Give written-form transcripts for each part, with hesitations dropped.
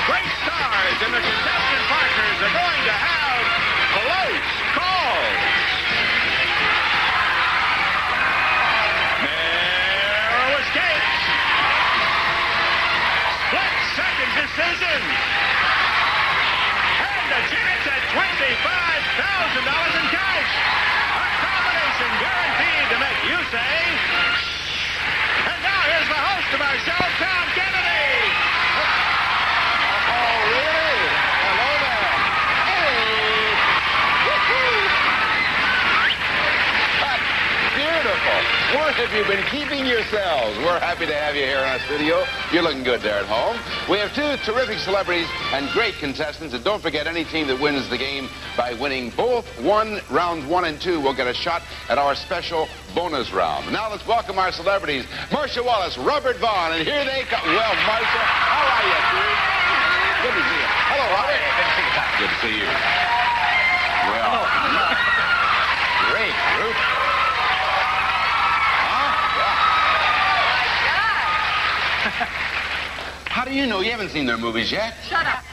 great stars and their contestant partners are going to have close calls. Narrow escapes. Split-second decisions. And a chance at $25,000 in cash. A combination guaranteed to make you say... And now here's the host of our show, Tom Kennedy. Oh, really? Hello there. Hey. Woo-hoo. That's beautiful. Where have you been keeping yourselves? We're happy to have you here in our studio. You're looking good there at home. We have two terrific celebrities and great contestants. And don't forget, any team that wins the game by winning both rounds 1 and 2 will get a shot at our special bonus round. Now let's welcome our celebrities, Marcia Wallace, Robert Vaughn, and here they come. Well, Marcia, how are you, dude? Good to see you. Hello, Robert. Good to see you. Well, great group. How do you know? You haven't seen their movies yet. Shut up.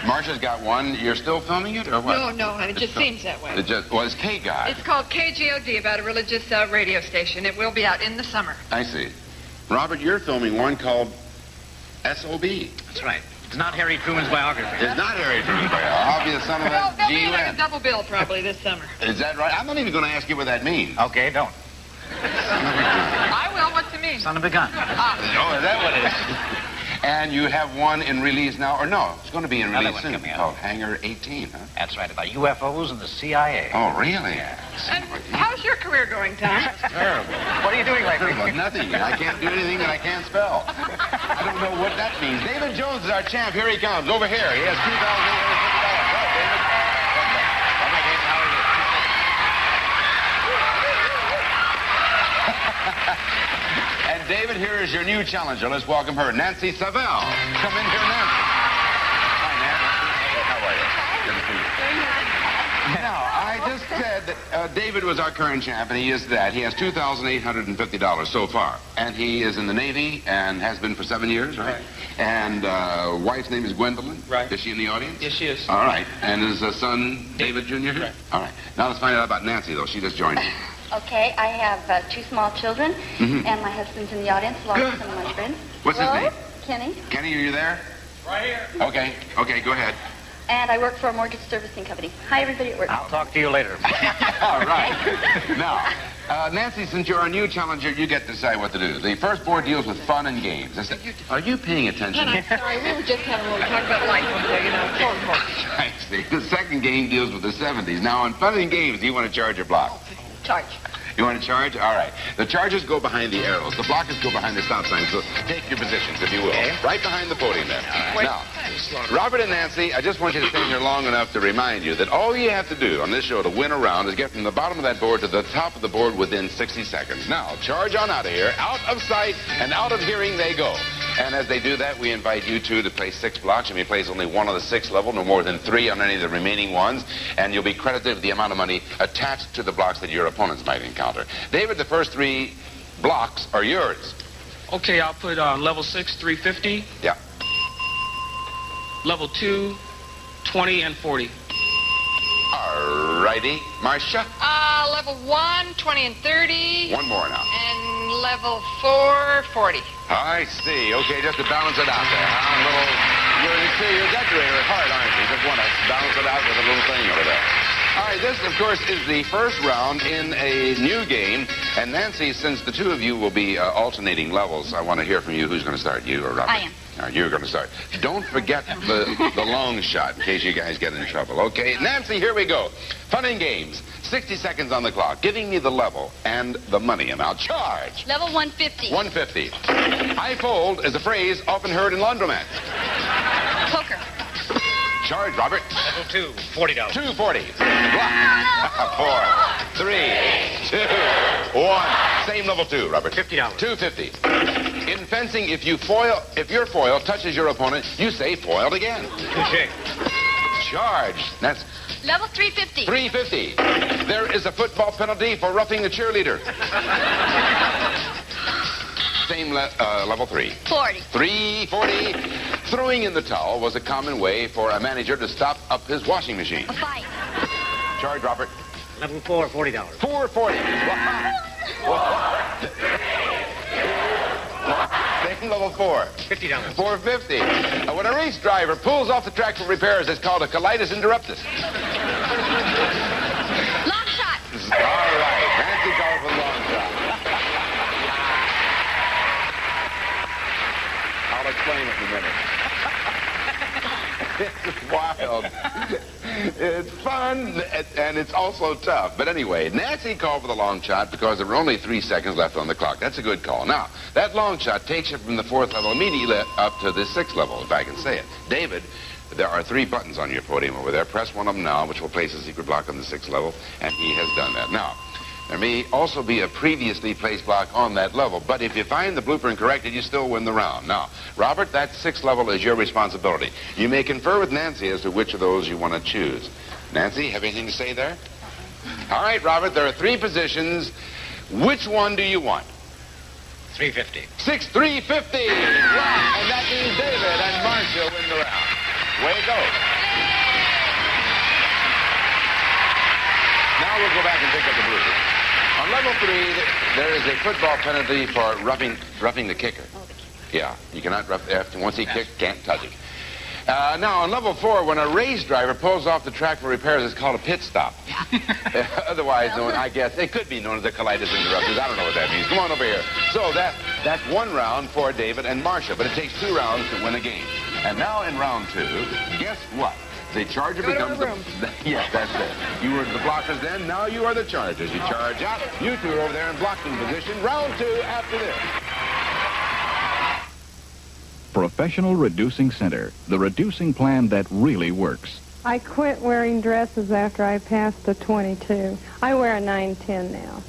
Marcia's got one. You're still filming it, or what? No, it just seems that way. It just was K-God. It's called KGOD, about a religious radio station. It will be out in the summer. I see. Robert, you're filming one called S.O.B. That's right. It's not Harry Truman's biography. It's not Harry Truman's biography. I'll be the son of Well, a they'll be like G.U.N. a double bill probably this summer. Is that right? I'm not even going to ask you what that means. Okay, don't. I will. What's it mean? Son of a gun. Oh, is that what it is? And you have one in release now, or no, it's going to be in Another release one soon. coming out. Called Hangar 18, huh? That's right, about UFOs and the CIA. Oh, really? And how's your career going, Tom? Terrible. What are you doing lately? Well, nothing. I can't do anything that I can't spell. I don't know what that means. David Jones is our champ. Here he comes. Over here. He has $2,850. Go, David. And David, here is your new challenger. Let's welcome her, Nancy Savell. Come in here, Nancy. Hi, Nancy. How are you? Good to see you. Now, I just said that David was our current champ, and he is that. He has $2,850 so far. And he is in the Navy and has been for 7 years, right? And wife's name is Gwendolyn. Right. Is she in the audience? Yes, she is. All right. And is son David Jr. here? Right. All right. Now let's find out about Nancy, though. She just joined us. Okay, I have 2 small children, and my husband's in the audience, along with some of my friends. What's his name? Kenny. Kenny, are you there? Right here. Okay, go ahead. And I work for a mortgage servicing company. Hi, everybody at work. I'll talk to you later. All right. Now, Nancy, since you're our new challenger, you get to decide what to do. The first board deals with fun and games. Are you paying attention? I'm sorry, we were just having a little talk about life, so, you know, so important. I see. The second game deals with the 70s. Now, on fun and games, do you want to charge or block? Charge. You want to charge? All right. The charges go behind the arrows. The blockers go behind the stop signs. So take your positions, if you will. Okay. Right behind the podium there. Now, Robert and Nancy, I just want you to stay here long enough to remind you that all you have to do on this show to win a round is get from the bottom of that board to the top of the board within 60 seconds. Now, charge on out of here. Out of sight and out of hearing they go. And as they do that, we invite you two to play 6 blocks. You may place only 1 on the 6th level, no more than 3 on any of the remaining ones. And you'll be credited with the amount of money attached to the blocks that your opponents might encounter. David, the first 3 blocks are yours. Okay, I'll put level 6, 350. Yeah. Level 2, 20 and 40. All righty. Marcia? Level 1, 20 and 30. One more now. And level 4, 40. I see. Okay, just to balance it out there. You're a decorator at heart, aren't you? Just want to balance it out with a little thing over there. All right, this, of course, is the first round in a new game. And Nancy, since the two of you will be alternating levels, I want to hear from you. Who's going to start, you or Robert? I am. All right, you're going to start. Don't forget the long shot in case you guys get in trouble. Okay, Nancy, here we go. Fun and games. 60 seconds on the clock. Giving me the level and the money amount. Charge. Level 150. 150. I fold is a phrase often heard in laundromats. Poker. Charge, Robert. Level 2, $40. 240. Block. 4, 3, 2, 1. Same level 2, Robert. $50. 250. In fencing, if your foil touches your opponent, you say foiled again. Okay. Charge. That's Level 350. 350. There is a football penalty for roughing the cheerleader. Same level 3. 40. 340. Throwing in the towel was a common way for a manager to stop up his washing machine. A fight. Charge, Robert. Level 4, $40. 440. Same level 4. $50. 450. When a race driver pulls off the track for repairs, it's called a colitis interruptus. Long shot. All right. Nancy calls for long shot. I'll explain it in a minute. It's wild. It's fun, and it's also tough. But anyway, Nancy called for the long shot because there were only 3 seconds left on the clock. That's a good call. Now, that long shot takes you from the 4th level immediately up to the 6th level, if I can say it. David, there are 3 buttons on your podium over there. Press one of them now, which will place a secret block on the 6th level, and he has done that. Now, there may also be a previously placed block on that level, but if you find the blueprint corrected, you still win the round. Now, Robert, that 6th level is your responsibility. You may confer with Nancy as to which of those you want to choose. Nancy, have anything to say there? All right, Robert, there are 3 positions. Which one do you want? 350. 350. Wow. And that means David and Marcia win the round. Way to go. Now we'll go back and pick up the blueprint. On level 3, there is a football penalty for roughing the kicker. Oh, the kicker. Yeah, you cannot rough after once he kicked, can't touch it. Now, on level 4, when a race driver pulls off the track for repairs, it's called a pit stop. Otherwise known, I guess, it could be known as a colitis interruptus. I don't know what that means. Come on over here. So that's 1 round for David and Marcia, but it takes 2 rounds to win a game. And now in round 2, guess what? The charger becomes the... Yes, that's it. You were the blockers then, now you are the chargers. You charge out. You 2 are over there in blocking position. Round 2 after this. Professional Reducing Center, the reducing plan that really works. I quit wearing dresses after I passed the 22. I wear a 910 now.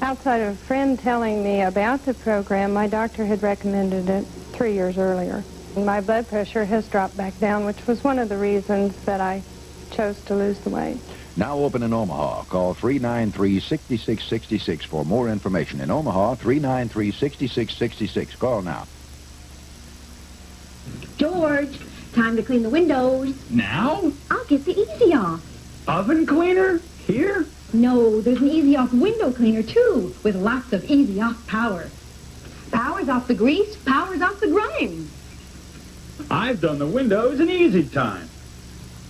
Outside of a friend telling me about the program, my doctor had recommended it 3 years earlier. My blood pressure has dropped back down, which was one of the reasons that I chose to lose the weight. Now open in Omaha. Call 393-6666 for more information. In Omaha, 393-6666. Call now. George, time to clean the windows. Now? I'll get the Easy Off. Oven cleaner? Here? No, there's an Easy Off window cleaner, too, with lots of Easy Off power. Power's off the grease, power's off the grime. I've done the windows in easy time.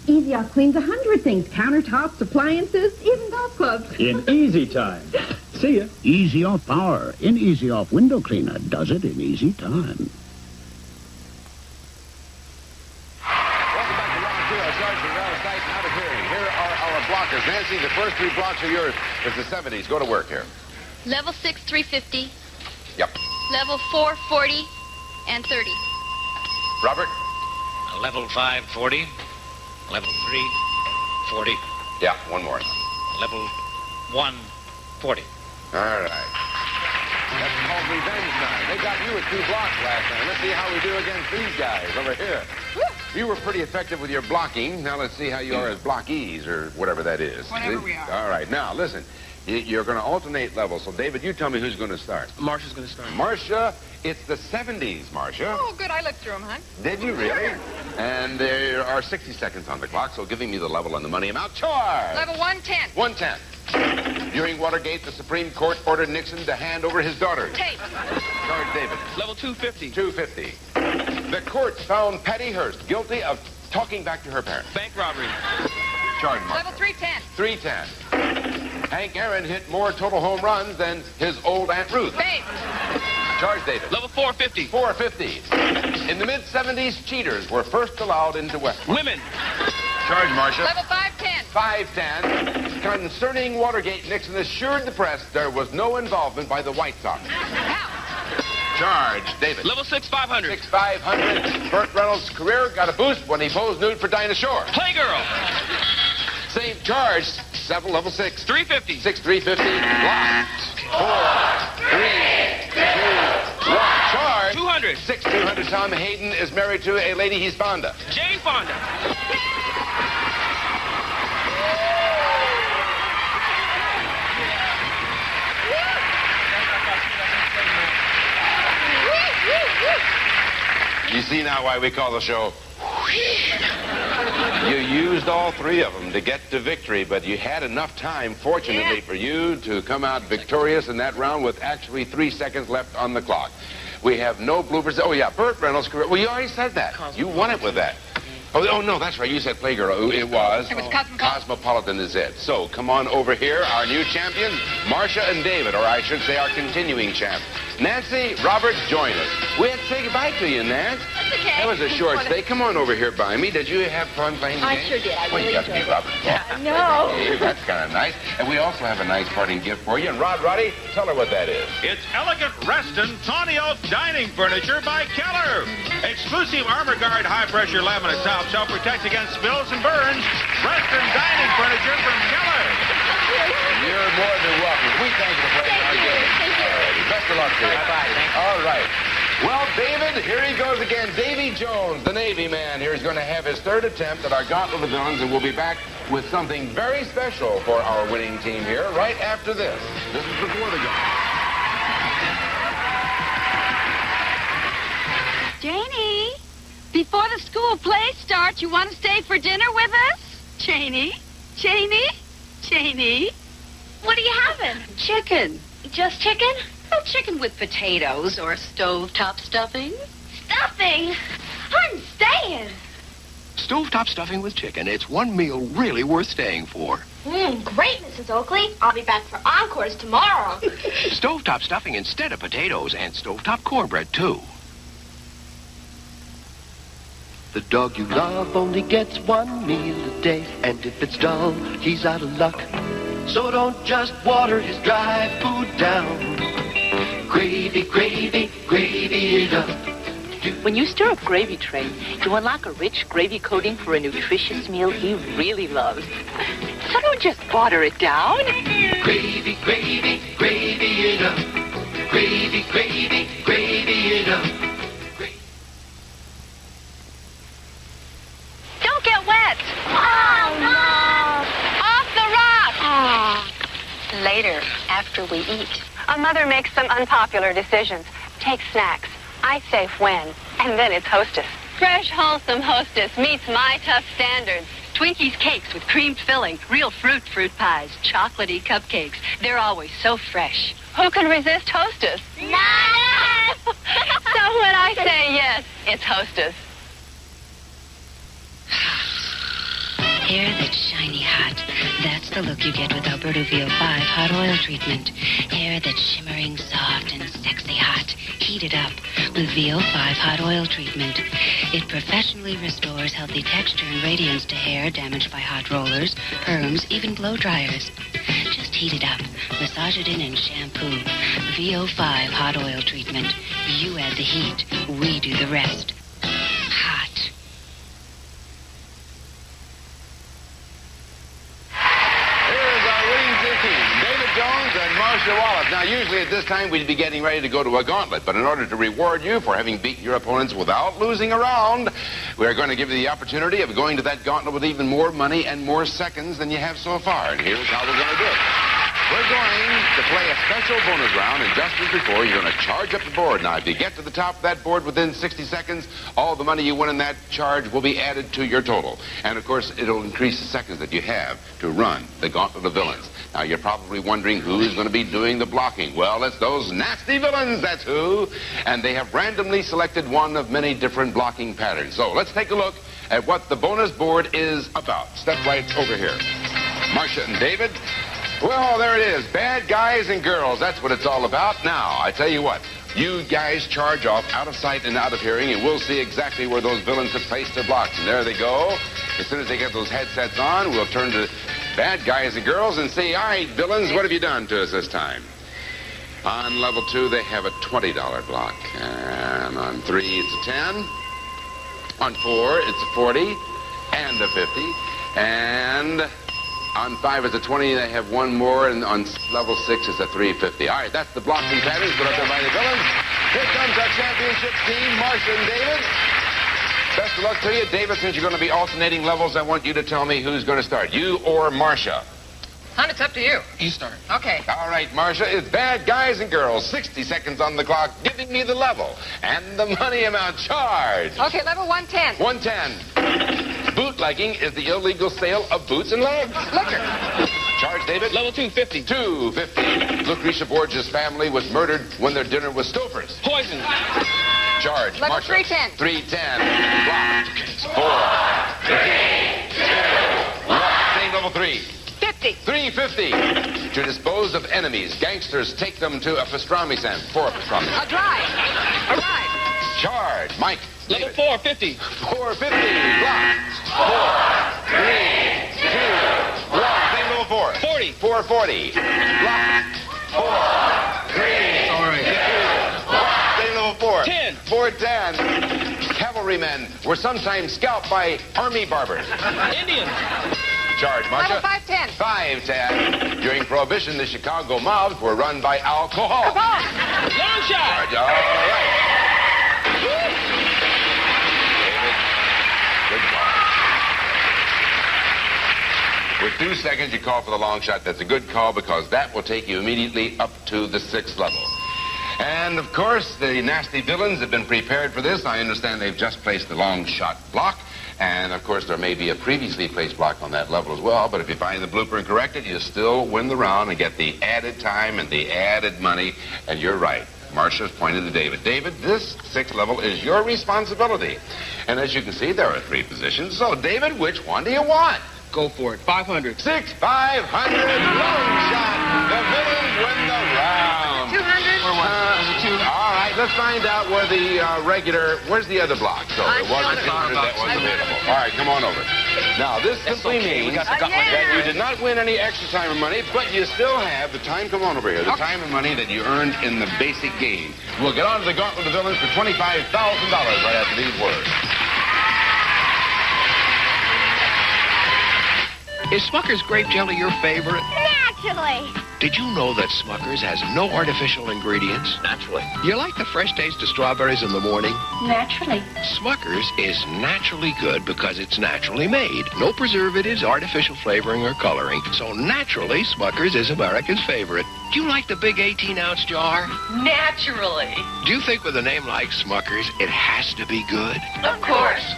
Easy Off cleans 100 things, countertops, appliances, even golf clubs. In easy time. See ya. Easy Off power in Easy Off window cleaner does it in easy time. Blockers. Nancy, the first 3 blocks are yours. It's the 70s. Go to work here. Level 6, 350. Yep. Level 4, 40. And 30. Robert? Level 5, 40. Level 3, 40. Yeah, one more. Level 1, 40. All right. That's called revenge time. They got you at 2 blocks last time. Let's see how we do against these guys over here. You were pretty effective with your blocking. Now let's see how you are as blockies, or whatever that is. Whatever we are. All right. Now, listen. You're going to alternate levels. So, David, you tell me who's going to start. Marcia's going to start. Marcia, it's the 70s, Marcia. Oh, good. I looked through them, hon. Did you really? And there are 60 seconds on the clock, so giving me the level and the money amount. Charge! Level 110. 110. During Watergate, the Supreme Court ordered Nixon to hand over his daughter. Tape. Charge, David. Level 250. 250. The courts found Patty Hearst guilty of talking back to her parents. Bank robbery. Charge, Marcia. Level 310. 310. Hank Aaron hit more total home runs than his old Aunt Ruth. Base. Charge, David. Level 450. 450. In the mid-70s, cheaters were first allowed into West. Women. Charge, Marcia. Level 510. 510. Concerning Watergate, Nixon assured the press there was no involvement by the White Sox. House. Charge, David. Level 6, 500. 6,500. Burt Reynolds' career got a boost when he posed nude for Dinah Shore. Playgirl. Same charge. Level 6. 350. 6, 350. Blocked. 4, 3, 2, 1. Charge. 200. 6, 200. Tom Hayden is married to a lady he's fond of. Jane Fonda. You see now why we call the show You used all three of them to get to victory, but you had enough time, fortunately for you, to come out victorious in that round with actually 3 seconds left on the clock. We have no bloopers. Oh, yeah, Burt Reynolds. Well, you already said that. You won it with that. Oh, no, that's right. You said Playgirl. It was Cosmopolitan is it. So, come on over here. Our new champions, Marcia and David, or I should say our continuing champ. Nancy, Robert, join us. We had to say goodbye to you, Nance. That's okay. That was a short stay. Come on over here by me. Did you have fun playing the game? I sure did. I well, really you got to enjoyed be Robert. it. No. That's kind of nice. And we also have a nice parting gift for you. And Roddy, tell her what that is. It's elegant Reston Tawny Oak dining furniture by Keller. Exclusive Armor Guard high-pressure laminate tops help protect against spills and burns. Reston dining furniture from Keller. You're more than welcome. We thank you for playing our game. Thank you. Best of luck to you. Bye-bye. All right. Well, David, here he goes again. Davy Jones, the Navy man, here is going to have his third attempt at our Gauntlet of Villains, and we'll be back with something very special for our winning team here right after this. This is before the Gauntlet. Janie, before the school play starts, you want to stay for dinner with us? Janie? What are you having? Chicken. Just chicken? Well, chicken with potatoes or stovetop stuffing. Stuffing? I'm staying. Stovetop stuffing with chicken. It's one meal really worth staying for. Great, Mrs. Oakley. I'll be back for encores tomorrow. Stovetop stuffing instead of potatoes, and stovetop cornbread, too. The dog you love only gets one meal a day, and if it's dull, he's out of luck. So don't just water his dry food down. Gravy, gravy, gravy it up. When you stir up Gravy Train, you unlock a rich gravy coating for a nutritious meal he really loves. So don't just water it down. Gravy, gravy, gravy it up. Gravy, gravy, gravy it up. Don't get wet. Oh, no. Off the rock. Later, after we eat. A mother makes some unpopular decisions. Take snacks. I say when, and then it's Hostess. Fresh, wholesome Hostess meets my tough standards. Twinkies cakes with creamed filling, real fruit pies, chocolatey cupcakes. They're always so fresh. Who can resist Hostess? None of us. So when I say yes, it's Hostess. Hair that's shiny hot. That's the look you get with Alberto VO5 hot oil treatment. Hair that's shimmering soft and sexy hot. Heat it up with VO5 hot oil treatment. It professionally restores healthy texture and radiance to hair damaged by hot rollers, perms, even blow dryers. Just heat it up, massage it in and shampoo. VO5 hot oil treatment. You add the heat, we do the rest. Hot. Marcia Wallace. Now, usually at this time, we'd be getting ready to go to a gauntlet, but in order to reward you for having beaten your opponents without losing a round, we're going to give you the opportunity of going to that gauntlet with even more money and more seconds than you have so far. And here's how we're going to do it. We're going to play a special bonus round, and just as before, you're going to charge up the board. Now, if you get to the top of that board within 60 seconds, all the money you win in that charge will be added to your total. And, of course, it'll increase the seconds that you have to run the Gauntlet of Villains. Now, you're probably wondering who's going to be doing the blocking. Well, it's those nasty villains, that's who. And they have randomly selected one of many different blocking patterns. So let's take a look at what the bonus board is about. Step right over here. Marcia and David. Well, there it is. Bad guys and girls. That's what it's all about. Now, I tell you what. You guys charge off out of sight and out of hearing, and we'll see exactly where those villains have placed their blocks. And there they go. As soon as they get those headsets on, we'll turn to bad guys and girls and say, all right, villains, what have you done to us this time? On level 2, they have a $20 block. And on 3, it's a 10. On 4, it's a 40 and a 50. And on 5, it's a 20. They have one more. And on level 6, it's a 350. All right, that's the blocking patterns put up there by the villains. Here comes our championship team, Marcia and David. Best of luck to you. David, since you're going to be alternating levels, I want you to tell me who's going to start, you or Marcia. Hon, it's up to you. You start. Okay. All right, Marcia, it's bad guys and girls. 60 seconds on the clock, giving me the level and the money amount charged. Okay, level 110. 110. Bootlegging is the illegal sale of boots and legs. Liquor. Charge, David. Level 250. 250. Lucretia Borgia's family was murdered when their dinner was Stouffer's. Poison. Charge, Level Marcia. 310. 310. Block. 4, 3, 2, 1. Same level 3. 50. 350. To dispose of enemies, gangsters take them to a pastrami stand. 4 pastrami. A drive. A ride. Charge, Mike. Level 450. 450. Block. 4, 3, 2, 1. Same level 4. 40. 440. Block. 4, 3, All right. 2, 1. Same level 4. 10. 410. Cavalrymen were sometimes scalped by army barbers. Indians. Charge, Marcia. Level 510. 510. During Prohibition, the Chicago mobs were run by alcohol. Capone. Long shot. Charge, all right. David, good call. With 2 seconds, you call for the long shot. That's a good call because that will take you immediately up to the 6th level. And, of course, the nasty villains have been prepared for this. I understand they've just placed the long shot block. And, of course, there may be a previously placed block on that level as well. But if you find the blooper and correct it, you still win the round and get the added time and the added money. And you're right. Marcia's pointed to David. David, this 6th level is your responsibility. And as you can see, there are 3 positions. So, David, which one do you want? Go for it. 500. 500. Long shot. The villains win the round. 200. All right, let's find out where the where's the other block? So there was a 200 that was available. All right, come on over. Now, this simply means that you did not win any extra time and money, but you still have the time, come on over here, the time and money that you earned in the basic game. We'll get on to the Gauntlet of Villains for $25,000 right after these words. Is Smucker's grape jelly your favorite? Naturally. Did you know that Smucker's has no artificial ingredients? Naturally. You like the fresh taste of strawberries in the morning? Naturally. Smucker's is naturally good because it's naturally made. No preservatives, artificial flavoring, or coloring. So naturally, Smucker's is America's favorite. Do you like the big 18-ounce jar? Naturally. Do you think with a name like Smucker's, it has to be good? Of course.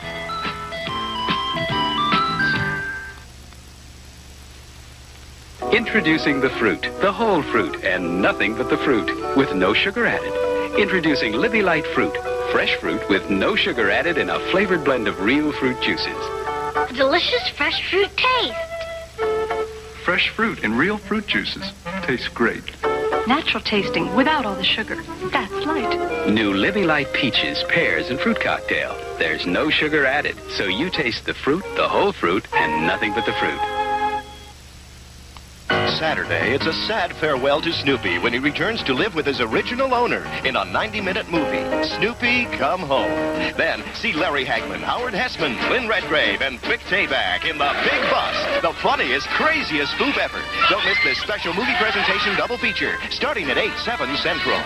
Introducing the fruit, the whole fruit, and nothing but the fruit, with no sugar added. Introducing Libby Light Fruit, fresh fruit with no sugar added in a flavored blend of real fruit juices. Delicious fresh fruit taste. Fresh fruit and real fruit juices. Tastes great. Natural tasting without all the sugar. That's light. New Libby Light Peaches, Pears, and Fruit Cocktail. There's no sugar added, so you taste the fruit, the whole fruit, and nothing but the fruit. Saturday, it's a sad farewell to Snoopy when he returns to live with his original owner in a 90-minute movie, Snoopy Come Home. Then, see Larry Hagman, Howard Hessman, Lynn Redgrave, and Vic Tayback in The Big Bus, the funniest, craziest spoof ever. Don't miss this special movie presentation double feature, starting at 8/7 Central.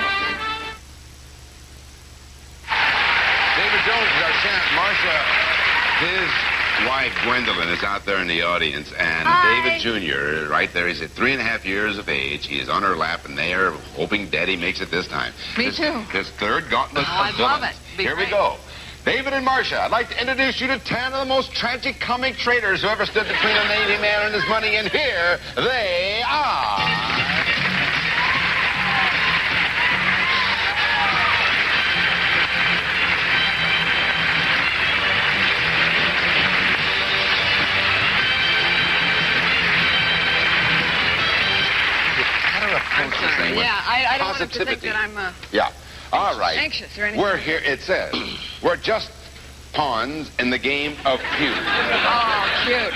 David Jones is our champ. Marcia, his wife Gwendolyn is out there in the audience, and David Jr. right there. He's at 3.5 years of age. He is on her lap, and they are hoping Daddy makes it this time. Me too. His third Gauntlet of I'd Villains. love it. Here we go. David and Marcia, I'd like to introduce you to 10 of the most tragic comic traitors who ever stood between a Navy man and his money, and here they are. Yeah, I don't want him to think that I'm Yeah. All right. anxious or anything. We're here, it says, we're just pawns in the game of feud. Oh, cute.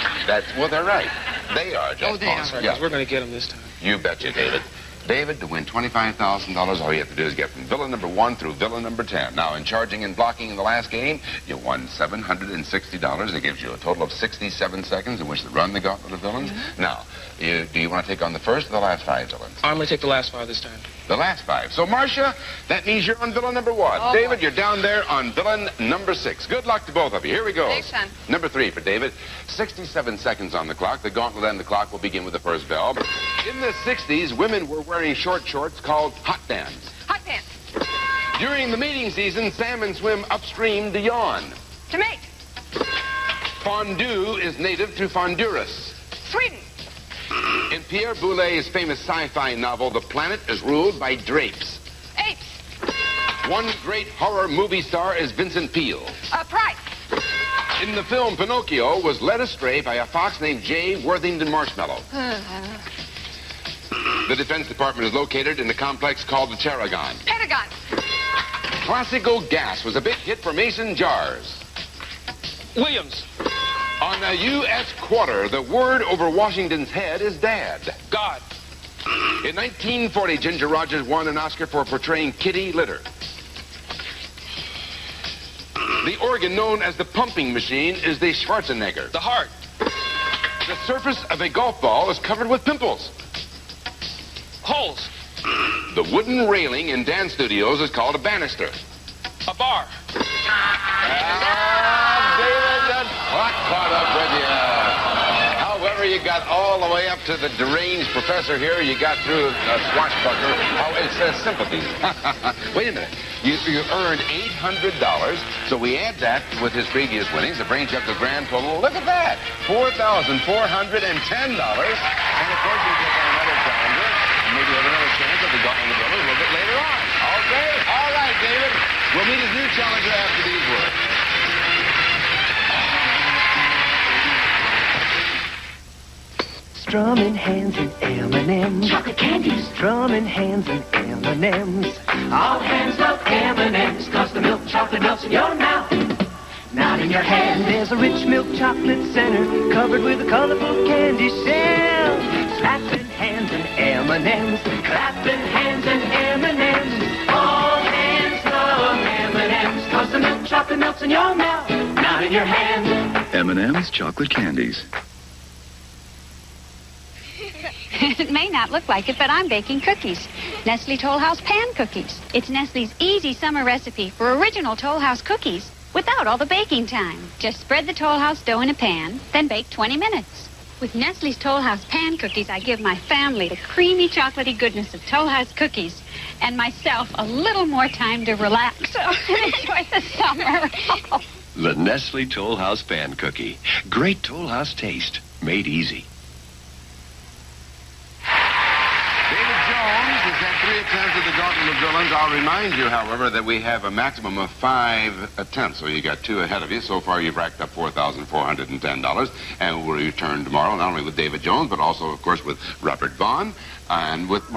Well, they're right. They are just pawns. Yeah. We're going to get him this time. You betcha, David. David, to win $25,000, all you have to do is get from villain number 1 through villain number 10. Now, in charging and blocking in the last game, you won $760. It gives you a total of 67 seconds in which to run the Gauntlet of Villains. Now, do you want to take on the first or the last 5 villains? I'm going to take the last 5 this time. The last 5. So, Marcia, that means you're on villain number 1. Oh, David, boy. you're down there on villain number 6. Good luck to both of you. Here we go. Thanks, son. Number 3 for David. 67 seconds on the clock. The gauntlet and the clock will begin with the first bell. In the 60s, women were wearing short shorts called hot pants. Hot pants. During the mating season, salmon swim upstream to yawn. To mate. Fondue is native to Honduras. Sweden. In Pierre Boulez's famous sci-fi novel, the planet is ruled by drapes. Apes. One great horror movie star is Vincent Peale. Price. In the film, Pinocchio was led astray by a fox named J. Worthington Marshmallow. The Defense Department is located in a complex called the Tarragon. Pentagon. Classical gas was a big hit for mason jars. Williams. On the U.S. quarter, the word over Washington's head is Dad. God. In 1940, Ginger Rogers won an Oscar for portraying Kitty Litter. The organ known as the pumping machine is the Schwarzenegger. The heart. The surface of a golf ball is covered with pimples. Holes. The wooden railing in dance studios is called a banister. A bar. David, that clock caught up with you. However, you got all the way up to the deranged professor here. You got through a swashbuckler. Oh, it says sympathy. Wait a minute. You earned $800, so we add that with his previous winnings. It brings you up to the grand total. Look at that. $4,410. And, of course, you get another calendar. And maybe have another chance of the Gauntlet a little bit later on. Okay? All right, David. We'll meet his new challenger after these words. Strumming hands and M&M's. Chocolate candies. Strumming hands and M&M's. All hands love M&M's, 'cause the milk chocolate melts in your mouth. Not in your hand. There's a rich milk chocolate center covered with a colorful candy shell. Slapping hands and M&M's. Clapping hands and M&M's. All hands love M&M's, 'cause the milk chocolate melts in your mouth. Not in your hand. M&M's chocolate candies. It may not look like it, but I'm baking cookies. Nestle Toll House Pan Cookies. It's Nestle's easy summer recipe for original Toll House cookies without all the baking time. Just spread the Toll House dough in a pan, then bake 20 minutes. With Nestle's Toll House Pan Cookies, I give my family the creamy, chocolatey goodness of Toll House cookies and myself a little more time to relax and enjoy the summer. The Nestle Toll House Pan Cookie. Great Toll House taste, made easy. David Jones has had 3 attempts at the Gauntlet of Villains. I'll remind you, however, that we have a maximum of 5 attempts, so you got 2 ahead of you. So far, you've racked up $4,410, and we'll return tomorrow, not only with David Jones, but also, of course, with Robert Vaughn and with